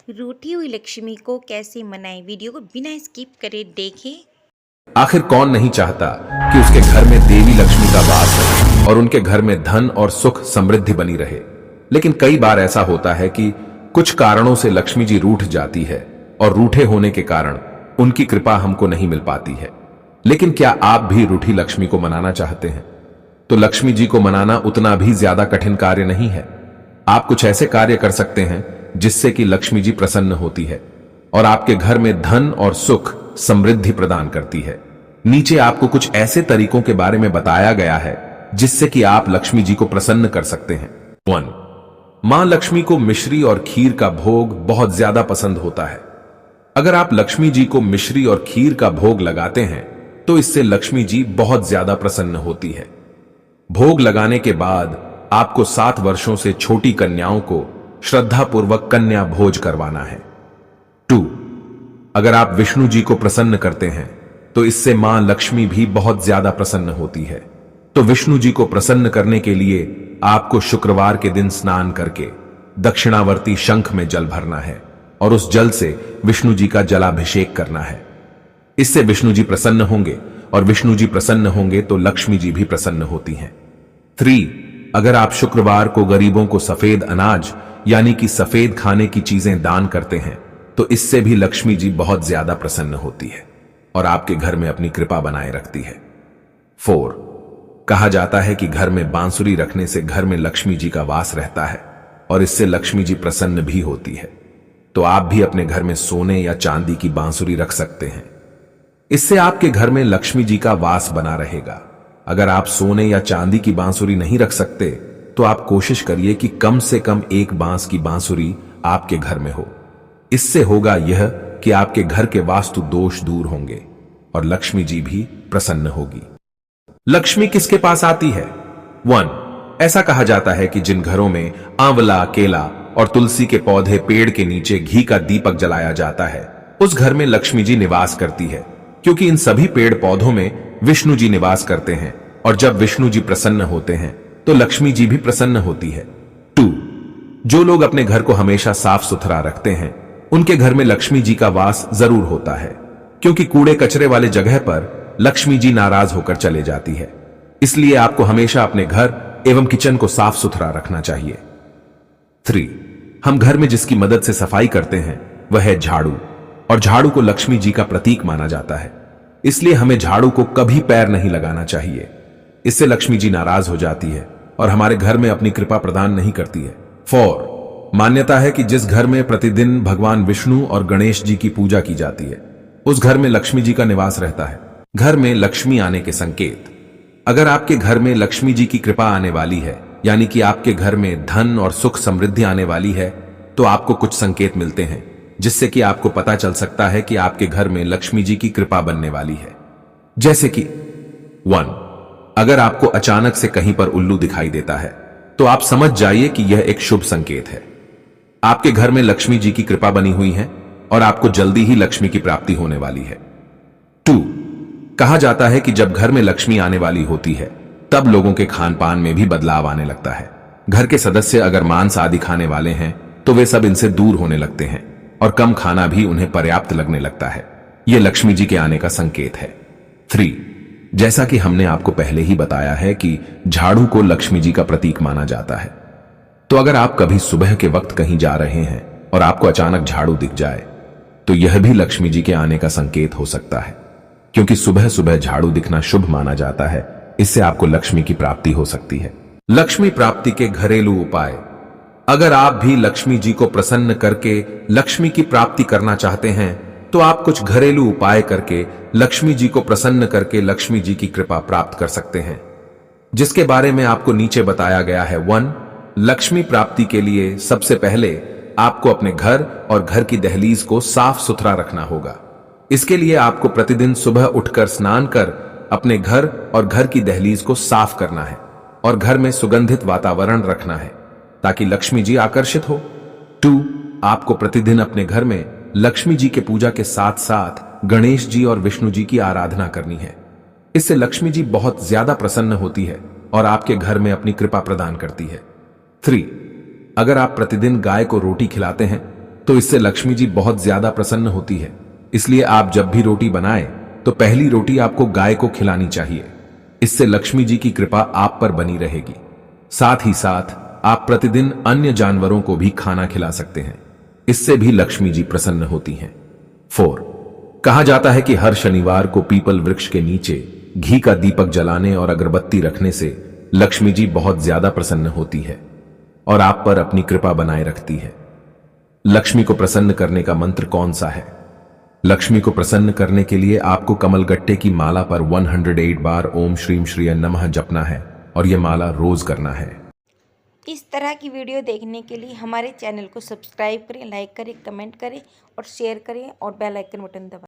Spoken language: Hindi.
रूठी हुई लक्ष्मी को कैसे मनाएं? वीडियो को बिना स्किप करे देखें। आखिर कौन नहीं चाहता कि उसके घर में देवी लक्ष्मी का वास हो और उनके घर में धन और सुख समृद्धि बनी रहे। लेकिन कई बार ऐसा होता है कि कुछ कारणों से लक्ष्मी जी रूठ जाती है और रूठे होने के कारण उनकी कृपा हमको नहीं मिल पाती है। लेकिन क्या आप भी रूठी लक्ष्मी को मनाना चाहते हैं? तो लक्ष्मी जी को मनाना उतना भी ज्यादा कठिन कार्य नहीं है। आप कुछ ऐसे कार्य कर सकते हैं जिससे कि लक्ष्मी जी प्रसन्न होती है और आपके घर में धन और सुख समृद्धि प्रदान करती है। नीचे आपको कुछ ऐसे तरीकों के बारे में बताया गया है जिससे कि आप लक्ष्मी जी को प्रसन्न कर सकते हैं। 1. मां लक्ष्मी को मिश्री और खीर का भोग बहुत ज्यादा पसंद होता है। अगर आप लक्ष्मी जी को मिश्री और खीर का भोग लगाते हैं तो इससे लक्ष्मी जी बहुत ज्यादा प्रसन्न होती है। भोग लगाने के बाद आपको 7 वर्षों से छोटी कन्याओं को श्रद्धापूर्वक कन्या भोज करवाना है। 2. अगर आप विष्णु जी को प्रसन्न करते हैं तो इससे मां लक्ष्मी भी बहुत ज्यादा प्रसन्न होती है। तो विष्णु जी को प्रसन्न करने के लिए आपको शुक्रवार के दिन स्नान करके दक्षिणावर्ती शंख में जल भरना है और उस जल से विष्णु जी का जलाभिषेक करना है। इससे विष्णु जी प्रसन्न होंगे और विष्णु जी प्रसन्न होंगे तो लक्ष्मी जी भी प्रसन्न होती हैं। 3. अगर आप शुक्रवार को गरीबों को सफेद अनाज यानी कि सफेद खाने की चीजें दान करते हैं तो इससे भी लक्ष्मी जी बहुत ज्यादा प्रसन्न होती है और आपके घर में अपनी कृपा बनाए रखती है। 4. कहा जाता है कि घर में बांसुरी रखने से घर में लक्ष्मी जी का वास रहता है और इससे लक्ष्मी जी प्रसन्न भी होती है। तो आप भी अपने घर में सोने या चांदी की बांसुरी रख सकते हैं। इससे आपके घर में लक्ष्मी जी का वास बना रहेगा। अगर आप सोने या चांदी की बांसुरी नहीं रख सकते तो आप कोशिश करिए कि कम से कम एक बांस की बांसुरी आपके घर में हो। इससे होगा यह कि आपके घर के वास्तु दोष दूर होंगे और लक्ष्मी जी भी प्रसन्न होगी। लक्ष्मी किसके पास आती है? 1. ऐसा कहा जाता है कि जिन घरों में आंवला, केला और तुलसी के पौधे, पेड़ के नीचे घी का दीपक जलाया जाता है, उस घर में लक्ष्मी जी निवास करती है, क्योंकि इन सभी पेड़ पौधों में विष्णु जी निवास करते हैं और जब विष्णु जी प्रसन्न होते हैं तो लक्ष्मी जी भी प्रसन्न होती है। 2. जो लोग अपने घर को हमेशा साफ सुथरा रखते हैं उनके घर में लक्ष्मी जी का वास जरूर होता है, क्योंकि कूड़े कचरे वाले जगह पर लक्ष्मी जी नाराज होकर चले जाती है। इसलिए आपको हमेशा अपने घर एवं किचन को साफ सुथरा रखना चाहिए। 3. हम घर में जिसकी मदद से सफाई करते हैं वह है झाड़ू, और झाड़ू को लक्ष्मी जी का प्रतीक माना जाता है। इसलिए हमें झाड़ू को कभी पैर नहीं लगाना चाहिए। इससे लक्ष्मी जी नाराज हो जाती है और हमारे घर में अपनी कृपा प्रदान नहीं करती है। 4. मान्यता है कि जिस घर में प्रतिदिन भगवान विष्णु और गणेश जी की पूजा की जाती है उस घर में लक्ष्मी जी का निवास रहता है। घर में लक्ष्मी आने के संकेत। अगर आपके घर में लक्ष्मी जी की कृपा आने वाली है यानी कि आपके घर में धन और सुख समृद्धि आने वाली है तो आपको कुछ संकेत मिलते हैं जिससे कि आपको पता चल सकता है कि आपके घर में लक्ष्मी जी की कृपा बनने वाली है। जैसे कि 1. अगर आपको अचानक से कहीं पर उल्लू दिखाई देता है तो आप समझ जाइए कि यह एक शुभ संकेत है। आपके घर में लक्ष्मी जी की कृपा बनी हुई है और आपको जल्दी ही लक्ष्मी की प्राप्ति होने वाली है। 2. कहा जाता है कि जब घर में लक्ष्मी आने वाली होती है तब लोगों के खान पान में भी बदलाव आने लगता है। घर के सदस्य अगर मांस आदि खाने वाले हैं तो वे सब इनसे दूर होने लगते हैं और कम खाना भी उन्हें पर्याप्त लगने लगता है। यह लक्ष्मी जी के आने का संकेत है। 3. जैसा कि हमने आपको पहले ही बताया है कि झाड़ू को लक्ष्मी जी का प्रतीक माना जाता है, तो अगर आप कभी सुबह के वक्त कहीं जा रहे हैं और आपको अचानक झाड़ू दिख जाए तो यह भी लक्ष्मी जी के आने का संकेत हो सकता है, क्योंकि सुबह सुबह झाड़ू दिखना शुभ माना जाता है। इससे आपको लक्ष्मी की प्राप्ति हो सकती है। लक्ष्मी प्राप्ति के घरेलू उपाय। अगर आप भी लक्ष्मी जी को प्रसन्न करके लक्ष्मी की प्राप्ति करना चाहते हैं तो आप कुछ घरेलू उपाय करके लक्ष्मी जी को प्रसन्न करके लक्ष्मी जी की कृपा प्राप्त कर सकते हैं, जिसके बारे में आपको नीचे बताया गया है। 1. लक्ष्मी प्राप्ति के लिए सबसे पहले आपको अपने घर और घर की दहलीज को साफ सुथरा रखना होगा। इसके लिए आपको प्रतिदिन सुबह उठकर स्नान कर अपने घर और घर की दहलीज को साफ करना है और घर में सुगंधित वातावरण रखना है ताकि लक्ष्मी जी आकर्षित हो। 2. आपको प्रतिदिन अपने घर में लक्ष्मी जी के पूजा के साथ साथ गणेश जी और विष्णु जी की आराधना करनी है। इससे लक्ष्मी जी बहुत ज्यादा प्रसन्न होती है और आपके घर में अपनी कृपा प्रदान करती है। 3. अगर आप प्रतिदिन गाय को रोटी खिलाते हैं तो इससे लक्ष्मी जी बहुत ज्यादा प्रसन्न होती है। इसलिए आप जब भी रोटी बनाएं तो पहली रोटी आपको गाय को खिलानी चाहिए। इससे लक्ष्मी जी की कृपा आप पर बनी रहेगी। साथ ही साथ आप प्रतिदिन अन्य जानवरों को भी खाना खिला सकते हैं। इससे भी लक्ष्मी जी प्रसन्न होती हैं। 4. कहा जाता है कि हर शनिवार को पीपल वृक्ष के नीचे घी का दीपक जलाने और अगरबत्ती रखने से लक्ष्मी जी बहुत ज्यादा प्रसन्न होती है और आप पर अपनी कृपा बनाए रखती है। लक्ष्मी को प्रसन्न करने का मंत्र कौन सा है? लक्ष्मी को प्रसन्न करने के लिए आपको कमलगट्टे की माला पर 108 बार ओम श्रीम श्री नमः जपना है और यह माला रोज करना है। इस तरह की वीडियो देखने के लिए हमारे चैनल को सब्सक्राइब करें, लाइक करें, कमेंट करें और शेयर करें और बेल आइकन बटन दबाएं।